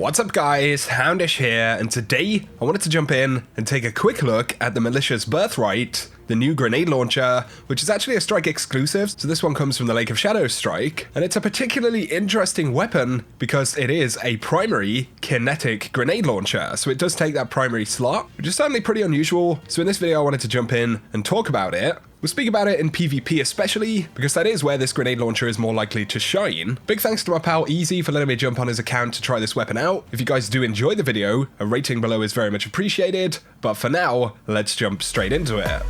What's up guys, Houndish here, and today I wanted to jump in and take a quick look at the Militia's Birthright, the new grenade launcher, which is actually a Strike exclusive, so this one comes from the Lake of Shadows Strike, and it's a particularly interesting weapon because it is a primary kinetic grenade launcher, so it does take that primary slot, which is certainly pretty unusual. So in this video I wanted to jump in and talk about it. We'll speak about it in PvP especially, because that is where this grenade launcher is more likely to shine. Big thanks to my pal Easy for letting me jump on his account to try this weapon out. If you guys do enjoy the video, a rating below is very much appreciated, but for now, let's jump straight into it.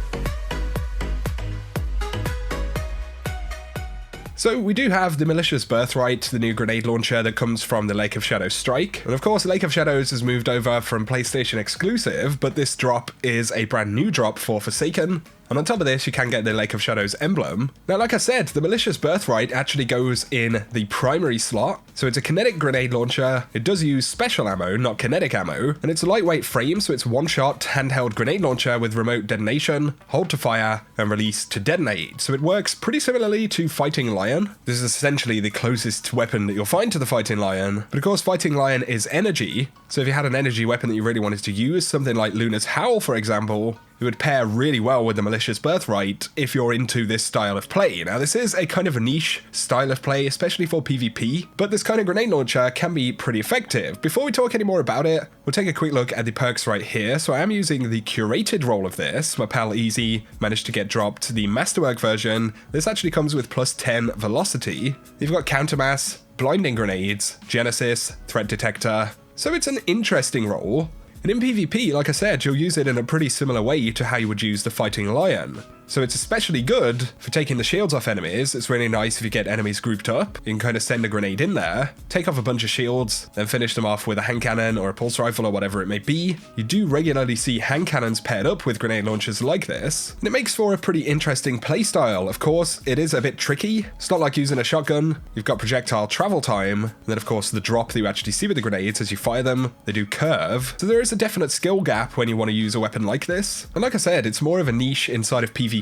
So we do have the Militia's Birthright, the new grenade launcher that comes from the Lake of Shadows Strike. And of course, the Lake of Shadows has moved over from PlayStation exclusive, but this drop is a brand new drop for Forsaken. And on top of this, you can get the Lake of Shadows emblem. Now, like I said, the Militia's Birthright actually goes in the primary slot. So it's a kinetic grenade launcher. It does use special ammo, not kinetic ammo. And it's a lightweight frame, so it's one-shot handheld grenade launcher with remote detonation, hold to fire, and release to detonate. So it works pretty similarly to Fighting Lion. This is essentially the closest weapon that you'll find to the Fighting Lion. But of course, Fighting Lion is energy. So if you had an energy weapon that you really wanted to use, something like Luna's Howl, for example, it would pair really well with the Militia's Birthright if you're into this style of play. Now, this is a kind of a niche style of play, especially for PvP, but this kind of grenade launcher can be pretty effective. Before we talk any more about it, we'll take a quick look at the perks right here. So I am using the curated role of this. My pal Easy managed to get dropped the Masterwork version. This actually comes with plus 10 velocity. You've got countermass, blinding grenades, Genesis, threat detector. So it's an interesting role. And in PvP, like I said, you'll use it in a pretty similar way to how you would use the Fighting Lion. So it's especially good for taking the shields off enemies. It's really nice if you get enemies grouped up. You can kind of send a grenade in there, take off a bunch of shields, then finish them off with a hand cannon or a pulse rifle or whatever it may be. You do regularly see hand cannons paired up with grenade launchers like this, and it makes for a pretty interesting playstyle. Of course, it is a bit tricky. It's not like using a shotgun. You've got projectile travel time, and then of course the drop that you actually see with the grenades as you fire them, they do curve. So there is a definite skill gap when you want to use a weapon like this. And like I said, it's more of a niche inside of PvP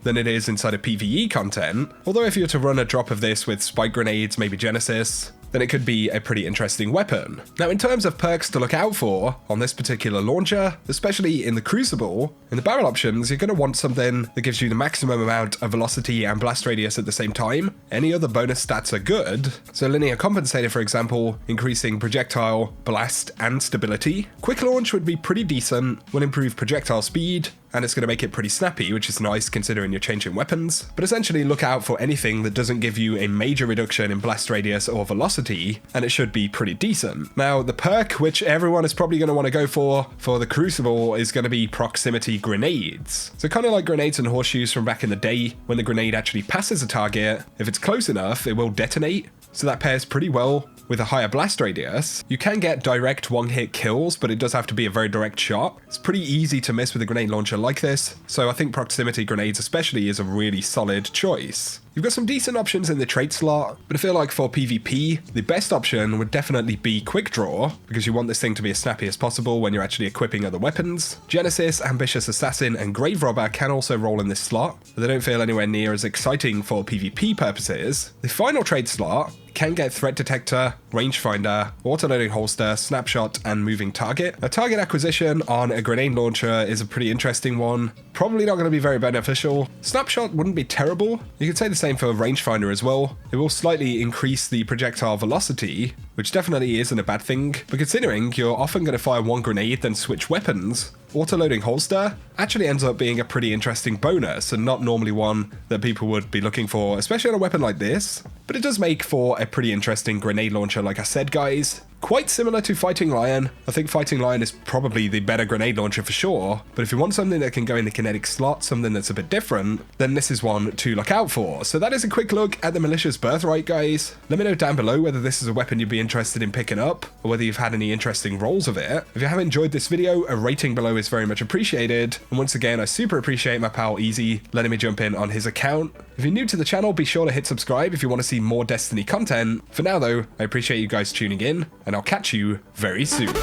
than it is inside of PvE content. Although if you were to run a drop of this with spike grenades, maybe Genesis, then it could be a pretty interesting weapon. Now, in terms of perks to look out for on this particular launcher, especially in the Crucible, in the barrel options, you're going to want something that gives you the maximum amount of velocity and blast radius at the same time. Any other bonus stats are good. So linear compensator, for example, increasing projectile, blast, and stability. Quick launch would be pretty decent, will improve projectile speed, and it's going to make it pretty snappy, which is nice considering you're changing weapons. But essentially look out for anything that doesn't give you a major reduction in blast radius or velocity, and it should be pretty decent. Now, the perk, which everyone is probably going to want to go for the Crucible, is going to be proximity grenades. So kind of like grenades and horseshoes from back in the day, when the grenade actually passes a target, if it's close enough, it will detonate. So that pairs pretty well with a higher blast radius. You can get direct one-hit kills, but it does have to be a very direct shot. It's pretty easy to miss with a grenade launcher like this, so I think proximity grenades especially is a really solid choice. You've got some decent options in the trait slot, but I feel like for PvP, the best option would definitely be Quick Draw, because you want this thing to be as snappy as possible when you're actually equipping other weapons. Genesis, Ambitious Assassin, and Grave Robber can also roll in this slot, but they don't feel anywhere near as exciting for PvP purposes. The final trait slot can get Threat Detector, Rangefinder, Autoloading Holster, Snapshot, and Moving Target. A target acquisition on a grenade launcher is a pretty interesting one. Probably not going to be very beneficial. Snapshot wouldn't be terrible. You could say the same for Rangefinder as well. It will slightly increase the projectile velocity, which definitely isn't a bad thing, but considering you're often going to fire one grenade then switch weapons, Autoloading Holster actually ends up being a pretty interesting bonus and not normally one that people would be looking for, especially on a weapon like this. But it does make for a pretty interesting grenade launcher, like I said, guys. Quite similar to Fighting Lion. I think Fighting Lion is probably the better grenade launcher for sure, but if you want something that can go in the kinetic slot, something that's a bit different, then this is one to look out for. So that is a quick look at the Militia's Birthright, guys. Let me know down below whether this is a weapon you'd be interested in picking up, or whether you've had any interesting rolls of it. If you have enjoyed this video, a rating below is very much appreciated, and once again, I super appreciate my pal Easy letting me jump in on his account. If you're new to the channel, be sure to hit subscribe if you want to see more Destiny content. For now though, I appreciate you guys tuning in, and I'll catch you very soon.